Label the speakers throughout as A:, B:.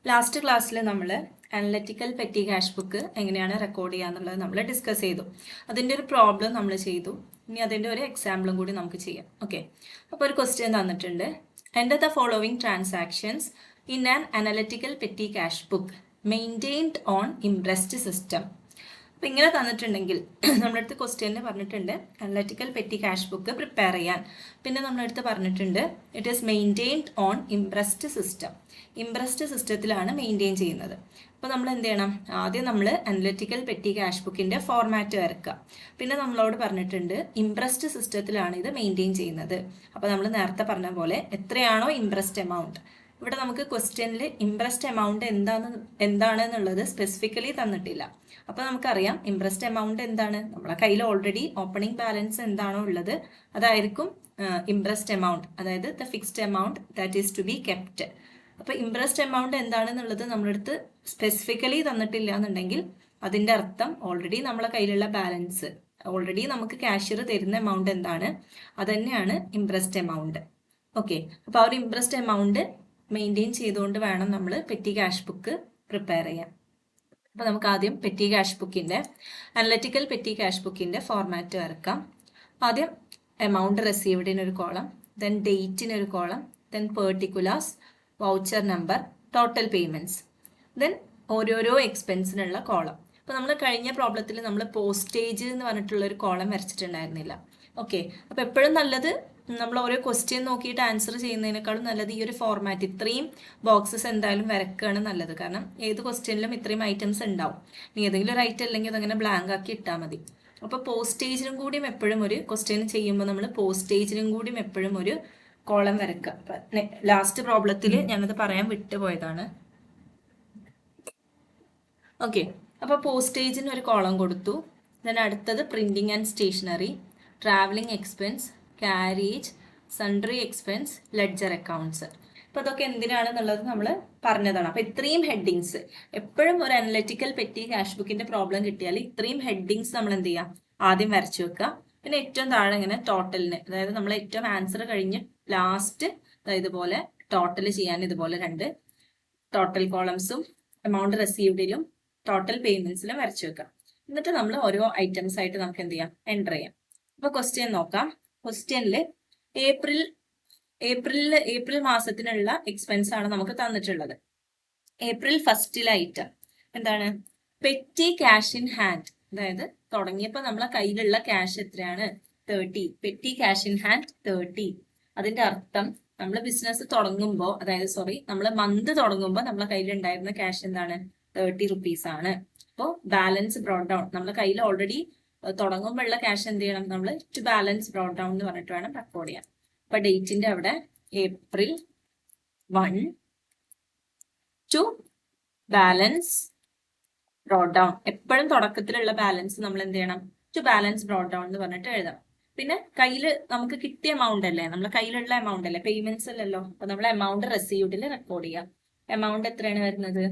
A: Last ക്ലാസ്സിൽ നമ്മൾ analytical petty cash book എങ്ങനെയാണ് റെക്കോർഡ് ചെയ്യുക എന്നുള്ളത് നമ്മൾ ഡിസ്കസ് ചെയ്തു. അതിൻ്റെ ഒരു പ്രോബ്ലം നമ്മൾ ചെയ്തു. ഇനി അതിൻ്റെ ഒരു എക്സാമ്പിളും കൂടി നമുക്ക് ചെയ്യാം. ഓക്കെ, അപ്പോൾ ഒരു ക്വസ്റ്റ്യൻ തന്നിട്ടുണ്ട്. Enter the following transactions in an analytical petty cash book maintained on imprest system. അപ്പം ഇങ്ങനെ തന്നിട്ടുണ്ടെങ്കിൽ നമ്മുടെ അടുത്ത് ക്വസ്റ്റ്യനിൽ പറഞ്ഞിട്ടുണ്ട് analytical petty cash book prepare ചെയ്യാൻ. പിന്നെ നമ്മുടെ അടുത്ത് പറഞ്ഞിട്ടുണ്ട് it is maintained on imprest system. Imprest സിസ്റ്റത്തിലാണ് മെയിൻറ്റെയിൻ ചെയ്യുന്നത്. അപ്പോൾ നമ്മൾ എന്ത് ചെയ്യണം? ആദ്യം നമ്മൾ അനലറ്റിക്കൽ പെറ്റി ക്യാഷ് ബുക്കിൻ്റെ ഫോർമാറ്റ് വരക്കുക. പിന്നെ നമ്മളോട് പറഞ്ഞിട്ടുണ്ട് ഇംപ്രസ്ഡ് സിസ്റ്റത്തിലാണ് ഇത് മെയിൻറ്റെയിൻ ചെയ്യുന്നത്. അപ്പോൾ നമ്മൾ നേരത്തെ പറഞ്ഞ പോലെ എത്രയാണോ ഇംപ്രസ്ഡ് എമൗണ്ട്, ഇവിടെ നമുക്ക് ക്വസ്റ്റ്യനിൽ ഇംപ്രസ്ഡ് എമൗണ്ട് എന്താണെന്നുള്ളത് സ്പെസിഫിക്കലി തന്നിട്ടില്ല. അപ്പോൾ നമുക്കറിയാം ഇംപ്രസ്ഡ് എമൗണ്ട് എന്താണ്, നമ്മളെ കയ്യിൽ ഓൾറെഡി ഓപ്പണിംഗ് ബാലൻസ് എന്താണോ ഉള്ളത് അതായിരിക്കും ഇംപ്രസ്ഡ് എമൗണ്ട്, അതായത് the fixed amount that is to be kept. അപ്പോൾ ഇംപ്രസ്ഡ് എമൗണ്ട് എന്താണെന്നുള്ളത് നമ്മുടെ അടുത്ത് സ്പെസിഫിക്കലി തന്നിട്ടില്ല എന്നുണ്ടെങ്കിൽ അതിൻ്റെ അർത്ഥം ഓൾറെഡി നമ്മളെ കയ്യിലുള്ള ബാലൻസ്, ഓൾറെഡി നമുക്ക് ക്യാഷ്യർ തരുന്ന എമൗണ്ട് എന്താണ്, അതുതന്നെയാണ് ഇംപ്രസ്ഡ് എമൗണ്ട്. ഓക്കെ, അപ്പോൾ ആ ഒരു ഇംപ്രസ്ഡ് എമൗണ്ട് മെയിൻറ്റെയിൻ ചെയ്തുകൊണ്ട് വേണം നമ്മൾ പെറ്റി ക്യാഷ് ബുക്ക് പ്രിപ്പയർ ചെയ്യാൻ. അപ്പോൾ നമുക്ക് ആദ്യം പെറ്റി ക്യാഷ് ബുക്കിൻ്റെ അനലറ്റിക്കൽ പെറ്റി ക്യാഷ് ബുക്കിൻ്റെ ഫോർമാറ്റ് വരക്കാം. ആദ്യം എമൗണ്ട് റിസീവ്ഡിനൊരു കോളം, ദെൻ ഡേറ്റിനൊരു column, then particulars, voucher number, total payments, then ഓരോരോ എക്സ്പെൻസിനുള്ള കോളം. അപ്പോൾ നമ്മൾ കഴിഞ്ഞ പ്രോബ്ലത്തിൽ നമ്മൾ പോസ്റ്റേജ് എന്ന് പറഞ്ഞിട്ടുള്ളൊരു കോളം വരച്ചിട്ടുണ്ടായിരുന്നില്ല. ഓക്കെ, അപ്പോൾ എപ്പോഴും നല്ലത് നമ്മൾ ഓരോ ക്വസ്റ്റ്യൻ നോക്കിയിട്ട് ആൻസർ ചെയ്യുന്നതിനേക്കാളും നല്ലത് ഈ ഒരു ഫോർമാറ്റ്, ഇത്രയും ബോക്സസ് എന്തായാലും വരക്കുകയാണ് നല്ലത്. കാരണം ഏത് ക്വസ്റ്റ്യനിലും ഇത്രയും ഐറ്റംസ് ഉണ്ടാവും. ഇനി ഏതെങ്കിലും ഒരു ഐറ്റം അല്ലെങ്കിൽ അതങ്ങനെ ബ്ലാങ്ക് ആക്കി ഇട്ടാൽ മതി. അപ്പോൾ പോസ്റ്റേജിനും കൂടിയും എപ്പോഴും ഒരു ക്വസ്റ്റ്യൻ ചെയ്യുമ്പോൾ നമ്മൾ പോസ്റ്റേജിനും കൂടിയും എപ്പോഴും ഒരു കോളം വരക്കുക. ലാസ്റ്റ് പ്രോബ്ലത്തിൽ ഞാനത് പറയാൻ വിട്ടുപോയതാണ്. ഓക്കെ, അപ്പോൾ പോസ്റ്റേജിന് ഒരു കോളം കൊടുത്തു. ദെൻ അടുത്തത് printing and stationery, travelling expense, carriage, sundry expense, ledger accounts. അപ്പോൾ അതൊക്കെ എന്തിനാണെന്നുള്ളത് നമ്മൾ പറഞ്ഞതാണ്. അപ്പോൾ ഇത്രയും ഹെഡിങ്സ് എപ്പോഴും ഒരു അനലറ്റിക്കൽ പെറ്റി ക്യാഷ് ബുക്കിൻ്റെ പ്രോബ്ലം കിട്ടിയാൽ ഇത്രയും ഹെഡിങ്സ് നമ്മൾ എന്ത് ചെയ്യാം, ആദ്യം വരച്ചു വെക്കുക. പിന്നെ ഏറ്റവും താഴെ ഇങ്ങനെ ടോട്ടലിന്, അതായത് നമ്മൾ ഏറ്റവും ആൻസർ കഴിഞ്ഞ് ലാസ്റ്റ് ഇതുപോലെ ടോട്ടൽ ചെയ്യാൻ ഇതുപോലെ രണ്ട് ടോട്ടൽ കോളംസും എമൗണ്ട് റിസീവ്ഡിലും ടോട്ടൽ പേയ്മെന്റ്സിലും വരച്ചു വെക്കാം. എന്നിട്ട് നമ്മൾ ഓരോ ഐറ്റംസ് ആയിട്ട് നമുക്ക് എന്ത് ചെയ്യാം, എൻ്റർ ചെയ്യാം. അപ്പോൾ ക്വസ്റ്റ്യൻ നോക്കാം. ക്വസ്റ്റ്യനിൽ ഏപ്രിൽ മാസത്തിനുള്ള എക്സ്പെൻസ് ആണ് നമുക്ക് തന്നിട്ടുള്ളത്. ഏപ്രിൽ ഫസ്റ്റിലെ ഐറ്റം എന്താണ്? Petty cash in hand. അതായത് തുടങ്ങിയപ്പോൾ നമ്മളെ കയ്യിലുള്ള ക്യാഷ് എത്രയാണ്? 30. Petty cash in hand 30. അതിന്റെ അർത്ഥം നമ്മൾ ബിസിനസ് തുടങ്ങുമ്പോൾ, അതായത് നമ്മൾ മന്ത് തുടങ്ങുമ്പോൾ നമ്മളെ കയ്യിലുണ്ടായിരുന്ന ക്യാഷ് എന്താണ്? 30 റുപ്പീസ് ആണ്. അപ്പോൾ ബാലൻസ് ബ്രോട്ട് ഡൗൺ, നമ്മളെ കയ്യിൽ ഓൾറെഡി തുടങ്ങുമ്പോൾ ഉള്ള ക്യാഷ് എന്ത് ചെയ്യണം, നമ്മൾ ടു ബാലൻസ് ബ്രോട്ട് ഡൗൺ എന്ന് പറഞ്ഞിട്ട് വേണം റെക്കോർഡ് ചെയ്യാൻ. അപ്പൊ ഡേറ്റിന്റെ അവിടെ April 1 to balance brought down. എപ്പോഴും തുടക്കത്തിലുള്ള ബാലൻസ് നമ്മൾ എന്ത് ചെയ്യണം, ടു ബാലൻസ് ബ്രോട്ട് ഡൗൺ എന്ന് പറഞ്ഞിട്ട് എഴുതാം. പിന്നെ കയ്യിൽ നമുക്ക് കിട്ടിയ എമൗണ്ട് അല്ലേ, നമ്മളെ കയ്യിലുള്ള എമൗണ്ട് അല്ലേ, പേയ്മെന്റ്സ് അല്ലല്ലോ. അപ്പൊ നമ്മൾ എമൗണ്ട് റിസീവ്ഡിൽ റെക്കോർഡ് ചെയ്യാം. എമൗണ്ട് എത്രയാണ് വരുന്നത്?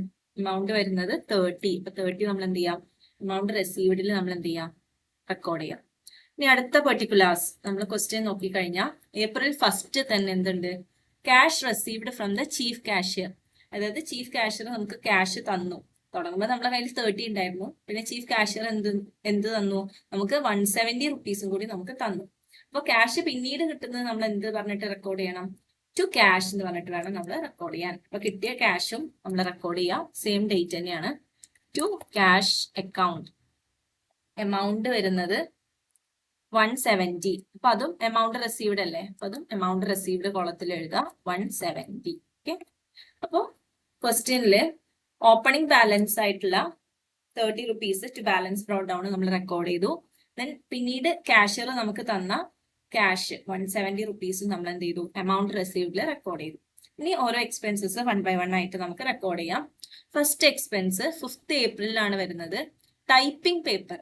A: എമൗണ്ട് വരുന്നത് 30. ഇപ്പൊ 30 നമ്മൾ എന്ത് ചെയ്യാം, എമൗണ്ട് റിസീവ്ഡിൽ നമ്മൾ എന്ത് ചെയ്യാം, റെക്കോർഡ് ചെയ്യാം. ഇനി അടുത്ത പെർട്ടിക്കുലേഴ്സ് നമ്മൾ ക്വസ്റ്റ്യൻ നോക്കിക്കഴിഞ്ഞാൽ ഏപ്രിൽ ഫസ്റ്റ് തന്നെ എന്തുണ്ട്? Cash received from the chief cashier. അതായത് ചീഫ് കാഷ്യർ നമുക്ക് ക്യാഷ് തന്നു. തുടങ്ങുമ്പോൾ നമ്മളെ കയ്യിൽ 30 ഉണ്ടായിരുന്നു. പിന്നെ ചീഫ് കാഷ്യർ എന്ത് തന്നു? നമുക്ക് 170 റുപ്പീസും കൂടി നമുക്ക് തന്നു. അപ്പോൾ ക്യാഷ് പിന്നീട് കിട്ടുന്നത് നമ്മൾ എന്ത് പറഞ്ഞിട്ട് റെക്കോർഡ് ചെയ്യണം? ടു ക്യാഷ് എന്ന് പറഞ്ഞിട്ട് വേണം നമ്മൾ റെക്കോർഡ് ചെയ്യാൻ. അപ്പൊ കിട്ടിയ ക്യാഷും നമ്മൾ റെക്കോർഡ് ചെയ്യാം. സെയിം ഡേറ്റ് തന്നെയാണ്. To cash account. എമൗണ്ട് വരുന്നത് 170. അപ്പൊ അതും എമൗണ്ട് റിസീവ്ഡ് അല്ലേ, അപ്പൊ അതും എമൗണ്ട് റിസീവ്ഡ് കോളത്തിൽ എഴുതാം 170. ഓക്കെ, അപ്പോൾ ക്വസ്റ്റ്യനില് ഓപ്പണിംഗ് ബാലൻസ് ആയിട്ടുള്ള 30 rupees two balance brought down നമ്മൾ റെക്കോർഡ് ചെയ്തു. ദെൻ പിന്നീട് ക്യാഷ്യർ നമുക്ക് തന്ന ക്യാഷ് 170 റുപ്പീസ് നമ്മൾ എന്ത് ചെയ്തു, എമൗണ്ട് റിസീവ്ഡിൽ റെക്കോർഡ് ചെയ്തു. ഇനി ഓരോ എക്സ്പെൻസസ് 1 by 1 ആയിട്ട് നമുക്ക് റെക്കോർഡ് ചെയ്യാം. ഫസ്റ്റ് എക്സ്പെൻസ് 5th ഏപ്രിലാണ് വരുന്നത്. Typing paper.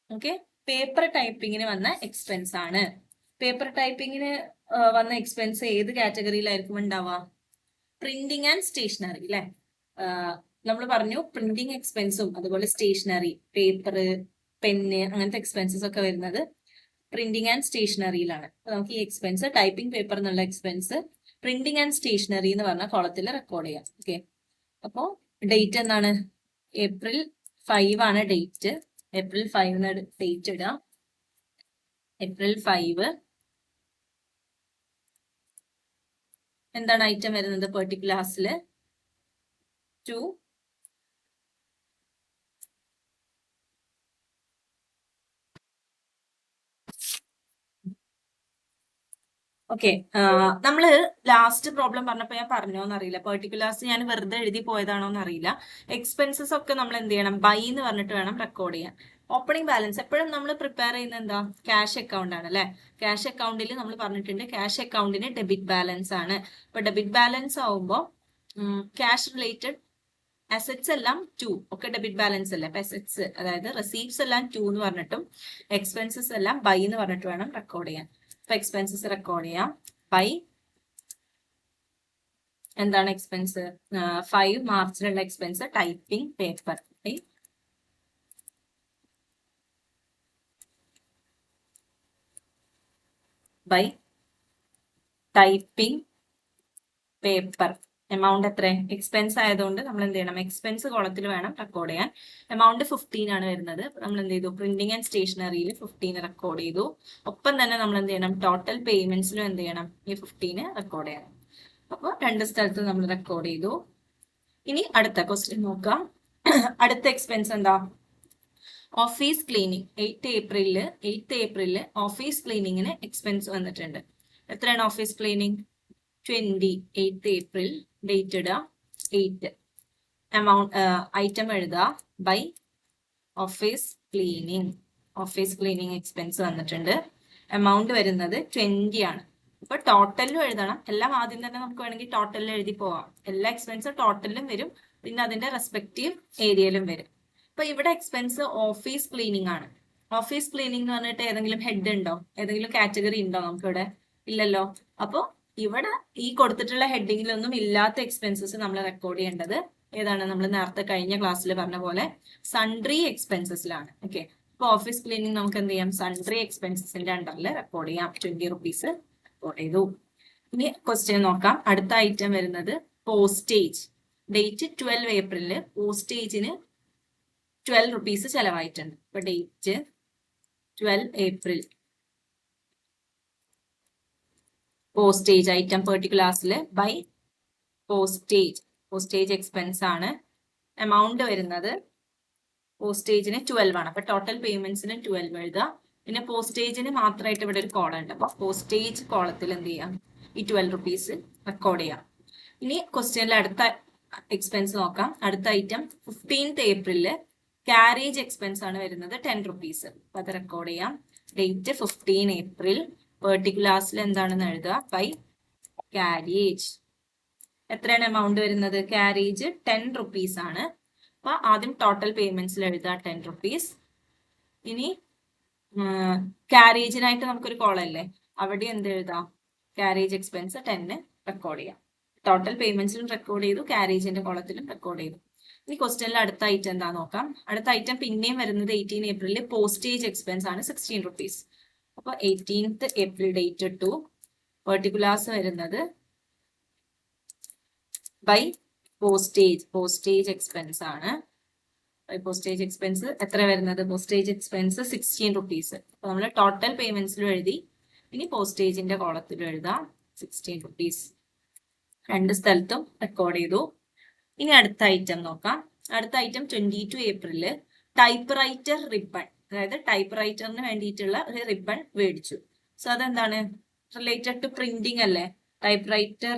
A: ഓക്കെ, പേപ്പർ ടൈപ്പിങ്ങിന് വന്ന എക്സ്പെൻസ് ആണ്. പേപ്പർ ടൈപ്പിങ്ങിന് വന്ന എക്സ്പെൻസ് ഏത് കാറ്റഗറിയിലായിരിക്കും ഉണ്ടാവുക? പ്രിന്റിങ് ആൻഡ് സ്റ്റേഷനറി അല്ലെ. നമ്മൾ പറഞ്ഞു പ്രിന്റിങ് എക്സ്പെൻസും അതുപോലെ സ്റ്റേഷനറി, പേപ്പർ, പെന്ന്, അങ്ങനത്തെ എക്സ്പെൻസസ് ഒക്കെ വരുന്നത് പ്രിന്റിങ് ആൻഡ് സ്റ്റേഷനറിയിലാണ്. അപ്പൊ നമുക്ക് ഈ എക്സ്പെൻസ് ടൈപ്പിംഗ് പേപ്പർ എന്നുള്ള എക്സ്പെൻസ് പ്രിന്റിങ് ആൻഡ് സ്റ്റേഷനറി എന്ന് പറഞ്ഞ കോളത്തിൽ റെക്കോർഡ് ചെയ്യാം. ഓക്കെ, അപ്പോൾ ഡേറ്റ് എന്താണ്? April 5 ആണ് ഡേറ്റ്. April 5 ഡേറ്റ് ഇടുക. April 5 എന്താണ് ഐറ്റം വരുന്നത്? പെർട്ടിക്കുലാർസിൽ 2 ഓക്കെ. നമ്മള് ലാസ്റ്റ് പ്രോബ്ലം പറഞ്ഞപ്പോൾ ഞാൻ പറഞ്ഞോന്ന് അറിയില്ല, പെർട്ടിക്കുലാർസ് ഞാൻ വെറുതെ എഴുതി പോയതാണോന്ന് അറിയില്ല. എക്സ്പെൻസസ് ഒക്കെ നമ്മൾ എന്ത് ചെയ്യണം? ബൈ എന്ന് പറഞ്ഞിട്ട് വേണം റെക്കോർഡ് ചെയ്യാൻ. ഓപ്പണിംഗ് ബാലൻസ് എപ്പോഴും നമ്മൾ പ്രിപ്പയർ ചെയ്യുന്ന എന്താ? ക്യാഷ് അക്കൗണ്ട് ആണ് അല്ലെ? ക്യാഷ് അക്കൗണ്ടിൽ നമ്മൾ പറഞ്ഞിട്ടുണ്ട് ക്യാഷ് അക്കൗണ്ടിന് ഡെബിറ്റ് ബാലൻസ് ആണ്. അപ്പൊ ഡെബിറ്റ് ബാലൻസ് ആവുമ്പോൾ ക്യാഷ് റിലേറ്റഡ് അസറ്റ്സ് എല്ലാം 2 ഒക്കെ ഡെബിറ്റ് ബാലൻസ് അല്ലേ? അപ്പൊ അസറ്റ്സ് അതായത് റെസീപ്റ്റ്സ് എല്ലാം 2 എന്ന് പറഞ്ഞിട്ടും എക്സ്പെൻസസ് എല്ലാം ബൈ എന്ന് പറഞ്ഞിട്ട് വേണം റെക്കോർഡ് ചെയ്യാൻ. അപ്പൊ എക്സ്പെൻസസ് റെക്കോർഡ് ചെയ്യാം. ബൈ എന്താണ് എക്സ്പെൻസ്? 5 മാർച്ചിലുള്ള expense typing paper. By typing paper. Amount എത്ര? എക്സ്പെൻസ് ആയതുകൊണ്ട് നമ്മൾ എന്ത് ചെയ്യണം? എക്സ്പെൻസ് കോളത്തിൽ വേണം റെക്കോർഡ് ചെയ്യാൻ. എമൗണ്ട് 15 ആണ് വരുന്നത്. നമ്മൾ എന്ത് ചെയ്തു? പ്രിന്റിംഗ് ആൻഡ് സ്റ്റേഷനറിയിൽ 15 റെക്കോർഡ് ചെയ്തു. ഒപ്പം തന്നെ നമ്മൾ എന്ത് ചെയ്യണം? ടോട്ടൽ പേയ്മെന്റ്സിലും എന്ത് ചെയ്യണം? ഈ 15 റെക്കോർഡ് ചെയ്യണം. അപ്പോൾ രണ്ട് സ്ഥലത്ത് നമ്മൾ റെക്കോർഡ് ചെയ്തു. ഇനി അടുത്ത ക്വസ്റ്റ്യൻ നോക്കാം. അടുത്ത എക്സ്പെൻസ് എന്താ? Office cleaning. 8th ഏപ്രിലില് ഓഫീസ് ക്ലീനിങ്ങിന് എക്സ്പെൻസ് വന്നിട്ടുണ്ട്. എത്രയാണ് office cleaning? 28th April. Date ഇടുക 8. എമൗണ്ട് ഐറ്റം എഴുതുക. ബൈ ഓഫീസ് ക്ലീനിങ് എക്സ്പെൻസ് വന്നിട്ടുണ്ട്. എമൗണ്ട് വരുന്നത് 20 ആണ്. അപ്പൊ ടോട്ടലിലും എഴുതണം. എല്ലാം ആദ്യം തന്നെ നമുക്ക് വേണമെങ്കിൽ ടോട്ടലിൽ എഴുതി പോവാം. എല്ലാ എക്സ്പെൻസും ടോട്ടലിലും വരും, പിന്നെ അതിന്റെ റെസ്പെക്റ്റീവ് ഏരിയയിലും വരും. അപ്പൊ ഇവിടെ എക്സ്പെൻസ് ഓഫീസ് ക്ലീനിങ് ആണ്. ഓഫീസ് ക്ലീനിങ് എന്ന് പറഞ്ഞിട്ട് ഏതെങ്കിലും ഹെഡ് ഉണ്ടോ? ഏതെങ്കിലും കാറ്റഗറി ഉണ്ടോ നമുക്കിവിടെ? ഇല്ലല്ലോ. അപ്പൊ ഇവിടെ ഈ കൊടുത്തിട്ടുള്ള ഹെഡിങ്ങിലൊന്നും ഇല്ലാത്ത എക്സ്പെൻസസ് നമ്മൾ റെക്കോർഡ് ചെയ്യേണ്ടത് ഏതാണ്? നമ്മൾ നേരത്തെ കഴിഞ്ഞ ക്ലാസ്സിൽ പറഞ്ഞ പോലെ സൺട്രി എക്സ്പെൻസസിലാണ്. ഓക്കെ. അപ്പൊ ഓഫീസ് ക്ലീനിങ് നമുക്ക് എന്ത് ചെയ്യാം? സൺട്രി എക്സ്പെൻസസിന്റെ അണ്ടറിൽ റെക്കോർഡ് ചെയ്യാം. 20 rupees റെക്കോർഡ് ചെയ്തു. ഇനി ക്വസ്റ്റ്യൻ നോക്കാം. അടുത്ത ഐറ്റം വരുന്നത് പോസ്റ്റേജ്. ഡേറ്റ് 12 ഏപ്രിലില് പോസ്റ്റേജിന് 12 rupees ചെലവായിട്ടുണ്ട്. അപ്പൊ ഡേറ്റ് 12 ഏപ്രിൽ. പോസ്റ്റേജ് ഐറ്റം പെർട്ടിക്കുലാർസിൽ ബൈ പോസ്റ്റേജ് എക്സ്പെൻസ് ആണ്. എമൗണ്ട് വരുന്നത് പോസ്റ്റേജിന് 12 ആണ്. അപ്പൊ ടോട്ടൽ പേയ്മെന്റ്സിന് 12 എഴുതുക. പിന്നെ പോസ്റ്റേജിന് മാത്രമായിട്ട് ഇവിടെ ഒരു കോളം ഉണ്ട്. അപ്പൊ പോസ്റ്റേജ് കോളത്തിൽ എന്ത് ചെയ്യാം? ഈ 12 rupees റെക്കോർഡ് ചെയ്യാം. ഇനി ക്വസ്റ്റ്യനിൽ അടുത്ത എക്സ്പെൻസ് നോക്കാം. അടുത്ത ഐറ്റം 15th ഏപ്രിലില് ക്യാരേജ് എക്സ്പെൻസ് ആണ് വരുന്നത് 10 rupees. അപ്പൊ അത് റെക്കോർഡ് ചെയ്യാം. Date 15 April. പെർട്ടിക്കുലാർസിൽ എന്താണെന്ന് എഴുതുക. By carriage. എത്രയാണ് എമൗണ്ട് വരുന്നത്? ക്യാരേജ് 10 rupees ആണ്. അപ്പൊ ആദ്യം ടോട്ടൽ പേയ്മെന്റ്സിൽ എഴുതുക 10 rupees. ഇനി ക്യാരേജിനായിട്ട് നമുക്കൊരു കോളല്ലേ, അവിടെ എന്ത് എഴുതാം? ക്യാരേജ് എക്സ്പെൻസ് 10 റെക്കോർഡ് ചെയ്യാം. ടോട്ടൽ പേയ്മെന്റ്സിലും റെക്കോർഡ് ചെയ്തു, ക്യാരേജിന്റെ കോളത്തിലും റെക്കോർഡ് ചെയ്തു. ഇനി ക്വസ്റ്റ്യനിൽ അടുത്ത ഐറ്റം എന്താ നോക്കാം. അടുത്ത ഐറ്റം പിന്നെയും വരുന്നത് 18 ഏപ്രിലിൽ പോസ്റ്റേജ് എക്സ്പെൻസ് ആണ് 16 rupees. അപ്പൊ 18th ഏപ്രിൽ ഡേറ്റ് ഇട്ടു. പെർട്ടിക്കുലാർസ് വരുന്നത് ബൈ പോസ്റ്റേജ് എക്സ്പെൻസ് ആണ്. പോസ്റ്റേജ് എക്സ്പെൻസ് എത്ര വരുന്നത്? Postage expense 16 rupees. അപ്പൊ നമ്മൾ ടോട്ടൽ പേയ്മെന്റ്സിലും എഴുതി, ഇനി പോസ്റ്റേജിന്റെ കോളത്തിലും എഴുതാം 16 rupees. രണ്ട് സ്ഥലത്തും റെക്കോർഡ് ചെയ്തു. ഇനി അടുത്ത ഐറ്റം നോക്കാം. അടുത്ത ഐറ്റം 22 ഏപ്രിലില് ടൈപ്പ് റൈറ്റർ റിബൺ, അതായത് ടൈപ്പ് റൈറ്ററിന് വേണ്ടിയിട്ടുള്ള ഒരു റിബൺ മേടിച്ചു. സോ അതെന്താണ്? റിലേറ്റഡ് ടു പ്രിന്റിംഗ് അല്ലേ? ടൈപ്പ് റൈറ്റർ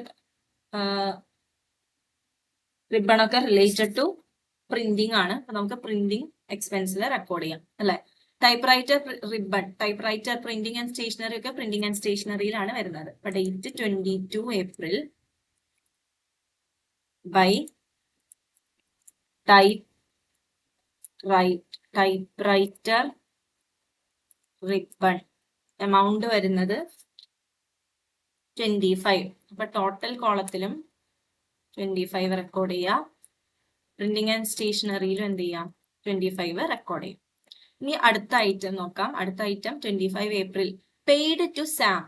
A: റിബൺ ഒക്കെ റിലേറ്റഡ് ടു പ്രിന്റിംഗ് ആണ്. അപ്പൊ നമുക്ക് പ്രിന്റിംഗ് എക്സ്പെൻസിൽ റെക്കോർഡ് ചെയ്യാം അല്ലെ? Typewriter ribbon, typewriter printing and stationery ഒക്കെ പ്രിന്റിംഗ് ആൻഡ് സ്റ്റേഷനറിയിലാണ് വരുന്നത്. അപ്പൊ date 22 April. By typewriter ribbon. Amount വരുന്നത് 25. അപ്പൊ ടോട്ടൽ കോളത്തിലും 25 റെക്കോർഡ് ചെയ്യാം. പ്രിന്റിംഗ് ആൻഡ് സ്റ്റേഷനറിയിലും എന്ത് ചെയ്യാം? 25 റെക്കോർഡ് ചെയ്യും. ഇനി അടുത്ത ഐറ്റം നോക്കാം. അടുത്ത item 25 April paid to Sam.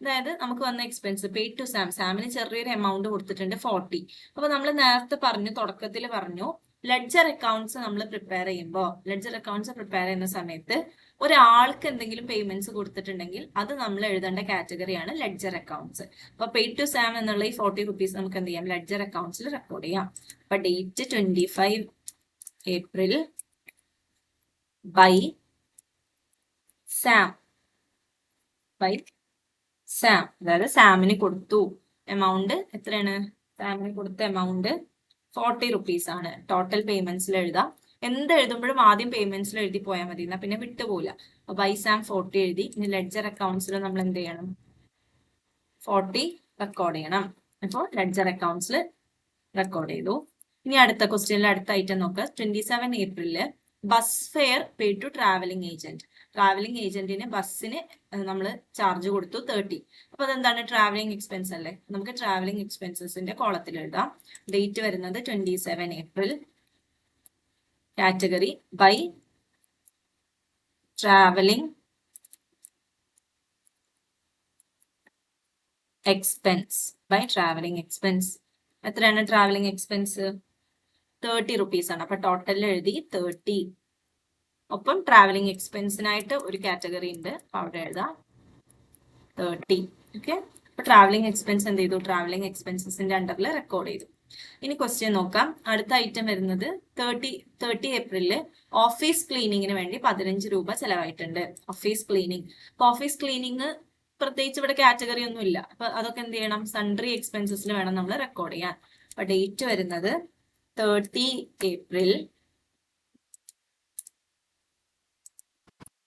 A: അതായത് നമുക്ക് വന്ന എക്സ്പെൻസ് പെയ്ഡ് ടു സാമിന് ചെറിയൊരു എമൗണ്ട് കൊടുത്തിട്ടുണ്ട് 40. അപ്പൊ നമ്മൾ നേരത്തെ പറഞ്ഞു, തുടക്കത്തിൽ പറഞ്ഞു, ലെഡ്ജർ അക്കൗണ്ട്സ് നമ്മൾ പ്രിപ്പയർ ചെയ്യുന്ന സമയത്ത് ഒരാൾക്ക് എന്തെങ്കിലും പേയ്മെന്റ്സ് കൊടുത്തിട്ടുണ്ടെങ്കിൽ അത് നമ്മൾ എഴുതേണ്ട കാറ്റഗറിയാണ് ലെഡ്ജർ അക്കൗണ്ട്സ്. അപ്പൊ പെയ്ഡ് ടു സാം എന്നുള്ള ഈ 40 റുപ്പീസ് നമുക്ക് എന്ത് ചെയ്യാം, ലെഡ്ജർ അക്കൗണ്ട്സിൽ റെക്കോർഡ് ചെയ്യാം. അപ്പൊ ഡേറ്റ് 25 ഏപ്രിൽ ബൈ സാം, അതായത് സാമിന് കൊടുത്തു. എമൗണ്ട് എത്രയാണ്? സാമിന് കൊടുത്ത എമൗണ്ട് 40 റുപ്പീസ് ആണ്. ടോട്ടൽ പേയ്മെന്റ്സിൽ എഴുതാം. എന്ത് എഴുതുമ്പോഴും ആദ്യം പേയ്മെന്റ്സിൽ എഴുതി പോയാൽ മതി, എന്നാ പിന്നെ വിട്ടുപോകില്ല. അപ്പൊ ബൈ സാം 40 എഴുതി. ഇനി ലെഡ്ജർ അക്കൗണ്ട്സിൽ നമ്മൾ എന്ത് ചെയ്യണം? 40 റെക്കോർഡ് ചെയ്യണം. അപ്പോൾ ലെഡ്ജർ അക്കൗണ്ട്സിൽ റെക്കോർഡ് ചെയ്തു. ഇനി അടുത്ത ക്വസ്റ്റ്യനിൽ അടുത്ത ഐറ്റം നോക്കുക. 27 ഏപ്രിലില് bus fare paid to travelling agent. Travelling ഏജന്റിന് ബസ്സിന് നമ്മൾ ചാർജ് കൊടുത്തു 30. അപ്പൊ അതെന്താണ്? ട്രാവലിംഗ് എക്സ്പെൻസ് അല്ലേ? നമുക്ക് ട്രാവലിംഗ് എക്സ്പെൻസസിന്റെ കോളത്തിൽ എഴുതാം. ഡേറ്റ് വരുന്നത് 27 April. Category by travelling expense. എത്രയാണ് ട്രാവലിംഗ് എക്സ്പെൻസ്? 30 റുപ്പീസ് ആണ്. അപ്പൊ ടോട്ടൽ എഴുതി 30. ഒപ്പം ട്രാവലിംഗ് എക്സ്പെൻസിനായിട്ട് ഒരു കാറ്റഗറി ഉണ്ട്, അപ്പൊ അവിടെ എഴുതാം 30. ഓക്കെ. അപ്പൊ ട്രാവലിംഗ് എക്സ്പെൻസ് എന്ത് ചെയ്തു? ട്രാവലിംഗ് എക്സ്പെൻസസിന്റെ അണ്ടറിൽ റെക്കോർഡ് ചെയ്തു. ഇനി ക്വസ്റ്റ്യൻ നോക്കാം. അടുത്ത ഐറ്റം വരുന്നത് 30 ഏപ്രിലില് ഓഫീസ് ക്ലീനിങ്ങിന് വേണ്ടി 15 രൂപ ചെലവായിട്ടുണ്ട്. Office cleaning. അപ്പൊ ഓഫീസ് ക്ലീനിങ് പ്രത്യേകിച്ച് ഇവിടെ കാറ്റഗറി ഒന്നും ഇല്ല. അപ്പൊ അതൊക്കെ എന്ത് ചെയ്യണം? സൺട്രി എക്സ്പെൻസസിൽ വേണം നമ്മൾ റെക്കോർഡ് ചെയ്യാൻ. അപ്പൊ ഡേറ്റ് വരുന്നത് 30 April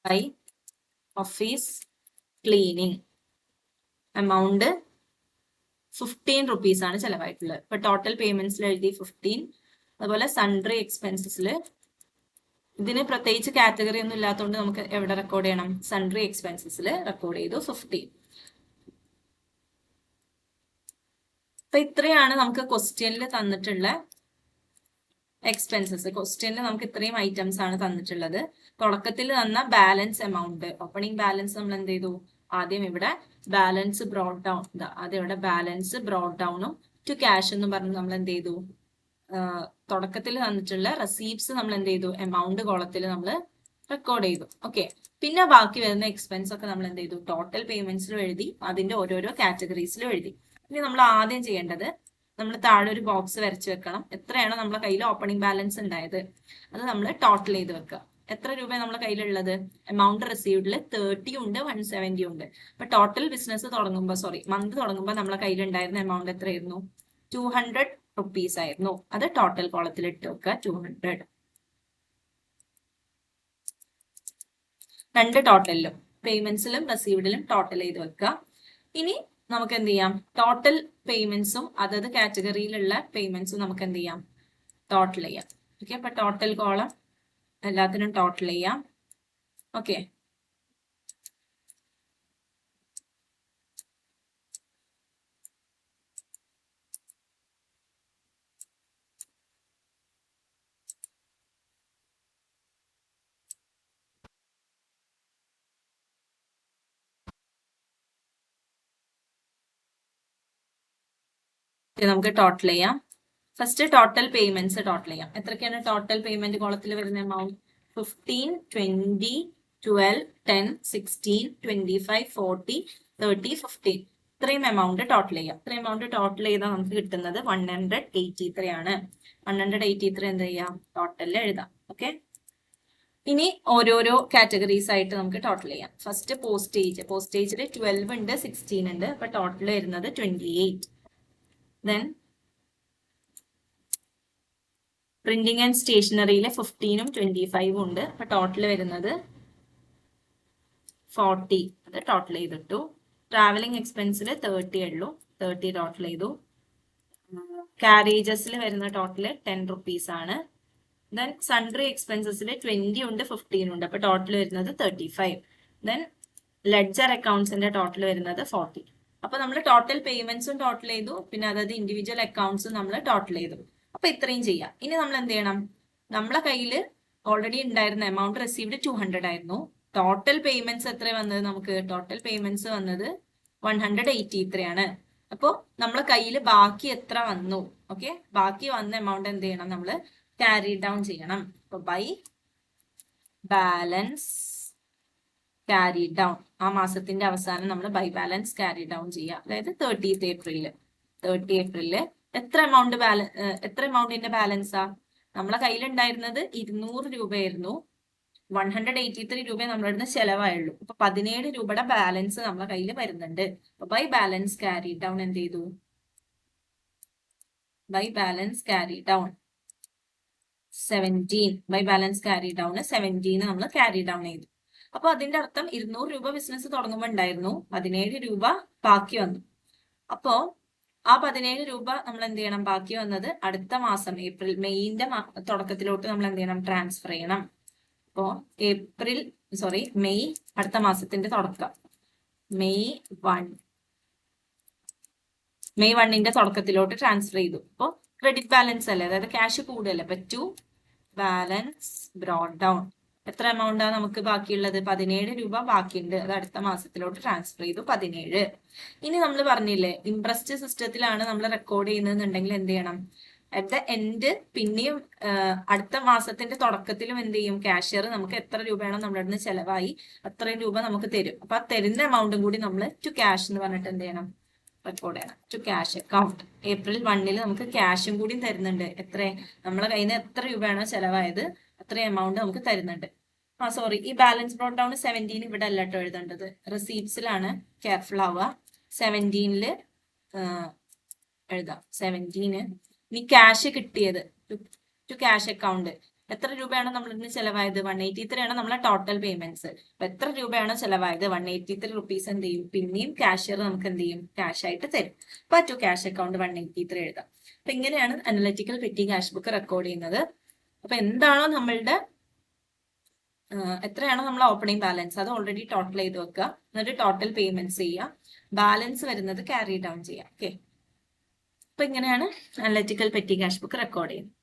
A: by office cleaning. Amount 15 rupees ആണ് ചെലവായിട്ടുള്ളത്. ഇപ്പൊ ടോട്ടൽ പേയ്മെന്റ്സിൽ എഴുതി 15. അതുപോലെ സൺട്രി എക്സ്പെൻസസിൽ ഇതിന് പ്രത്യേകിച്ച് കാറ്റഗറി ഒന്നും ഇല്ലാത്തതുകൊണ്ട് നമുക്ക് എവിടെ റെക്കോർഡ് ചെയ്യണം? സൺട്രി എക്സ്പെൻസസിൽ റെക്കോർഡ് ചെയ്തു 15. അപ്പൊ ഇത്രയാണ് നമുക്ക് ക്വസ്റ്റ്യനിൽ തന്നിട്ടുള്ള എക്സ്പെൻസസ്. ക്വസ്റ്റ്യനിൽ നമുക്ക് ഇത്രയും ഐറ്റംസ് ആണ് തന്നിട്ടുള്ളത്. തുടക്കത്തിൽ തന്ന ബാലൻസ് എമൗണ്ട്, ഓപ്പണിംഗ് ബാലൻസ് നമ്മൾ എന്ത് ചെയ്തു? ആദ്യം ഇവിടെ ബാലൻസ് ബ്രോട്ട് ഡൗൺ, ആദ്യം ഇവിടെ ബാലൻസ് ബ്രോട്ട് ഡൗണും ടു ക്യാഷ് എന്ന് പറഞ്ഞ് നമ്മൾ എന്ത് ചെയ്തു? തുടക്കത്തിൽ തന്നിട്ടുള്ള റെസീപ്റ്റ്സ് നമ്മൾ എന്ത് ചെയ്തു? എമൗണ്ട് കോളത്തിൽ നമ്മൾ റെക്കോർഡ് ചെയ്തു. ഓക്കെ. പിന്നെ ബാക്കി വരുന്ന എക്സ്പെൻസ് ഒക്കെ നമ്മൾ എന്ത് ചെയ്തു? ടോട്ടൽ പേയ്മെന്റ്സിലും എഴുതി, അതിന്റെ ഓരോരോ കാറ്റഗറീസിലും എഴുതി. ഇനി നമ്മൾ ആദ്യം ചെയ്യേണ്ടത്, നമ്മൾ താഴെ ഒരു ബോക്സ് വരച്ചു വെക്കണം. എത്രയാണ് നമ്മുടെ കയ്യിൽ ഓപ്പണിംഗ് ബാലൻസ് ഉണ്ടായത് അത് നമ്മൾ ടോട്ടൽ ചെയ്ത് വെക്കുക. എത്ര രൂപ നമ്മുടെ കയ്യിലുള്ളത്? എമൗണ്ട് റിസീവ്ഡിൽ 30 ഉണ്ട്, 170 ഉണ്ട്. അപ്പൊ ടോട്ടൽ ബിസിനസ് തുടങ്ങുമ്പോൾ, മന്ത് തുടങ്ങുമ്പോൾ നമ്മളെ കയ്യിലുണ്ടായിരുന്ന എമൗണ്ട് എത്രയായിരുന്നു? 200 റുപ്പീസ് ആയിരുന്നു. അത് ടോട്ടൽ കോളത്തിൽ ഇട്ട് വെക്കുക. 200. രണ്ട് ടോട്ടലിലും, പേയ്മെന്റ്സിലും റെസീവ്ഡിലും ടോട്ടൽ ചെയ്ത് വെക്കുക. ഇനി നമുക്ക് എന്ത് ചെയ്യാം? ടോട്ടൽ പേയ്മെന്റ്സും അതത് കാറ്റഗറിയിലുള്ള പേയ്മെന്റ്സും നമുക്ക് എന്ത് ചെയ്യാം? ടോട്ടൽ ചെയ്യാം. ഓക്കെ. അപ്പൊ ടോട്ടൽ കോളം എല്ലാത്തിനും ടോട്ടൽ ചെയ്യാം. ഓക്കെ. നമുക്ക് ടോട്ടൽ ചെയ്യാം. ഫസ്റ്റ് ടോട്ടൽ പേയ്മെന്റ്സ് ടോട്ടൽ ചെയ്യാം. എത്രയൊക്കെയാണ് ടോട്ടൽ പേയ്മെന്റ് കോളത്തിൽ വരുന്ന എമൗണ്ട്? 15, 20, 12, 10, 16, 25, 40, 30, 15. ഇത്രയും എമൗണ്ട് ടോട്ടൽ ചെയ്യാം. ഇത്രയും എമൗണ്ട് ടോട്ടൽ ചെയ്താൽ നമുക്ക് കിട്ടുന്നത് 183 ആണ്. 183 എന്ത് ചെയ്യാം? ടോട്ടലിൽ എഴുതാം. ഓക്കെ. ഇനി ഓരോരോ കാറ്റഗറീസ് ആയിട്ട് നമുക്ക് ടോട്ടൽ ചെയ്യാം. First postage. പോസ്റ്റേജിൽ 12 ഉണ്ട്, 16 ഉണ്ട്. അപ്പൊ ടോട്ടൽ വരുന്നത് 28. ദെൻ പ്രിന്റിംഗ് ആൻഡ് സ്റ്റേഷനറിയിൽ 15ഉം 25ഉം ഉണ്ട്. അപ്പൊ ടോട്ടൽ വരുന്നത് 40. അത് ടോട്ടൽ ചെയ്തിട്ടു. ട്രാവലിംഗ് എക്സ്പെൻസിൽ 30 ഉള്ളൂ. 30 ടോട്ടൽ ചെയ്തു. കാരേജസിൽ വരുന്ന ടോട്ടൽ 10 റുപ്പീസ് ആണ്. ദെൻ സൺട്രി എക്സ്പെൻസസിൽ 20 ഉണ്ട്, 15 ഉണ്ട്. അപ്പൊ ടോട്ടൽ വരുന്നത് 35. ദെൻ ലെഡ്ജർ അക്കൗണ്ട്സിന്റെ ടോട്ടൽ വരുന്നത് 40. അപ്പൊ നമ്മൾ ടോട്ടൽ പേയ്മെന്റ്സും ടോട്ടൽ ചെയ്തു, പിന്നെ അതായത് ഇൻഡിവിജ്വൽ അക്കൗണ്ട്സും നമ്മൾ ടോട്ടൽ ചെയ്തു. അപ്പൊ ഇത്രയും ചെയ്യാം. ഇനി നമ്മൾ എന്ത് ചെയ്യണം? നമ്മളെ കയ്യിൽ ഓൾറെഡി ഉണ്ടായിരുന്ന എമൗണ്ട് റിസീവ്ഡ് 200 ആയിരുന്നു. ടോട്ടൽ പേയ്മെന്റ്സ് എത്ര വന്നത്? നമുക്ക് ടോട്ടൽ പേയ്മെന്റ്സ് വന്നത് 183 ആണ്. അപ്പോൾ നമ്മളെ കയ്യിൽ ബാക്കി എത്ര വന്നു, ഓക്കെ, ബാക്കി വന്ന എമൗണ്ട് എന്ത് ചെയ്യണം, നമ്മൾ ക്യാരി ഡൗൺ ചെയ്യണം. അപ്പൊ ബൈ ബാലൻസ് ക്യാരി ഡൗൺ, ആ മാസത്തിന്റെ അവസാനം നമ്മൾ ബൈ ബാലൻസ് ക്യാരി ഡൗൺ ചെയ്യുക. അതായത് 30th ഏപ്രിലില് എത്ര എമൗണ്ടിന്റെ ബാലൻസാ, നമ്മളെ കയ്യിലുണ്ടായിരുന്നത് 200 രൂപയായിരുന്നു. 183 രൂപ നമ്മുടെ അടുത്ത് ചെലവായുള്ളൂ. അപ്പൊ 17 രൂപയുടെ ബാലൻസ് നമ്മളെ കയ്യിൽ വരുന്നുണ്ട്. അപ്പൊ ബൈ ബാലൻസ് ക്യാരി ഡൗൺ എന്ത് ചെയ്തു, by balance carry down 17, by balance carry down 17 നമ്മൾ ക്യാരി ഡൗൺ ചെയ്തു. അപ്പൊ അതിന്റെ അർത്ഥം 200 രൂപ ബിസിനസ് തുടങ്ങുമ്പോൾ ഉണ്ടായിരുന്നു, 17 രൂപ ബാക്കി വന്നു. അപ്പോ ആ 17 രൂപ നമ്മൾ എന്ത് ചെയ്യണം, ബാക്കി വന്നത് അടുത്ത മാസം മെയ്ന്റെ തുടക്കത്തിലോട്ട് നമ്മൾ എന്ത് ചെയ്യണം, ട്രാൻസ്ഫർ ചെയ്യണം. അപ്പോ മെയ് അടുത്ത മാസത്തിന്റെ തുടക്കം, മെയ് 1ന്റെ തുടക്കത്തിലോട്ട് ട്രാൻസ്ഫർ ചെയ്തു. അപ്പോ ക്രെഡിറ്റ് ബാലൻസ് അല്ലേ, അതായത് ക്യാഷ് കൂടുതലല്ലേ. അപ്പൊ ടു ബാലൻസ് ബ്രോട്ട് ഡൗൺ, എത്ര എമൗണ്ടാ നമുക്ക് ബാക്കിയുള്ളത്, 17 രൂപ ബാക്കിയുണ്ട്, അത് അടുത്ത മാസത്തിലോട്ട് ട്രാൻസ്ഫർ ചെയ്തു 17. ഇനി നമ്മൾ പറഞ്ഞില്ലേ, ഇൻട്രസ്റ്റ് സിസ്റ്റത്തിലാണ് നമ്മൾ റെക്കോർഡ് ചെയ്യുന്നതെന്നുണ്ടെങ്കിൽ എന്ത് ചെയ്യണം, അറ്റ് ദ എൻഡ് പിന്നെയും അടുത്ത മാസത്തിന്റെ തുടക്കത്തിലും എന്ത് ചെയ്യും, കാഷ്യർ നമുക്ക് എത്ര രൂപയാണോ നമ്മുടെ അടുത്ത് ചെലവായി അത്രയും രൂപ നമുക്ക് തരും. അപ്പൊ ആ തരുന്ന എമൗണ്ടും കൂടി നമ്മൾ ടു ക്യാഷ് എന്ന് പറഞ്ഞിട്ട് എന്ത് ചെയ്യണം, റെക്കോർഡ് ചെയ്യണം. ടു ക്യാഷ് അക്കൗണ്ട് April 1 നമുക്ക് ക്യാഷും കൂടി തരുന്നുണ്ട്. എത്ര നമ്മളെ കയ്യിൽ നിന്ന് എത്ര രൂപയാണോ ചെലവായത് അത്രയും എമൗണ്ട് നമുക്ക് തരുന്നുണ്ട്. സോറി, ഈ ബാലൻസ് ബ്രോട്ട് ഡൗൺ 17 ഇവിടെ അല്ല കേട്ടോ എഴുതേണ്ടത്, റെസീപ്റ്റ്സിലാണ് കെയർഫുൾ ആവുക. 17 എഴുതാം. 17 ഇനി ക്യാഷ് കിട്ടിയത് ടു ക്യാഷ് അക്കൗണ്ട് എത്ര രൂപയാണോ നമ്മളിന്ന് ചെലവായത്, 183 ആണ് നമ്മളെ ടോട്ടൽ പേയ്മെന്റ്സ്. അപ്പൊ എത്ര രൂപയാണോ ചെലവായത് 183 റുപ്പീസ് എന്ത് ചെയ്യും, പിന്നെയും കാഷ്യർ നമുക്ക് എന്ത് ചെയ്യും, ക്യാഷ് ആയിട്ട് തരും. അപ്പൊ ടു ക്യാഷ് അക്കൗണ്ട് 183 എഴുതാം. അപ്പൊ ഇങ്ങനെയാണ് analytical petty cash book record ചെയ്യുന്നത്. അപ്പൊ എന്താണോ നമ്മളുടെ എത്രയാണോ നമ്മളെ ഓപ്പണിംഗ് ബാലൻസ് അത് ഓൾറെഡി ടോട്ടൽ ചെയ്ത് വെക്കുക, എന്നിട്ട് ടോട്ടൽ പേയ്മെന്റ്സ് ചെയ്യുക, ബാലൻസ് വരുന്നത് ക്യാരി ഡൗൺ ചെയ്യാം. ഓക്കെ, അപ്പൊ ഇങ്ങനെയാണ് analytical petty cash book record ചെയ്യുന്നത്.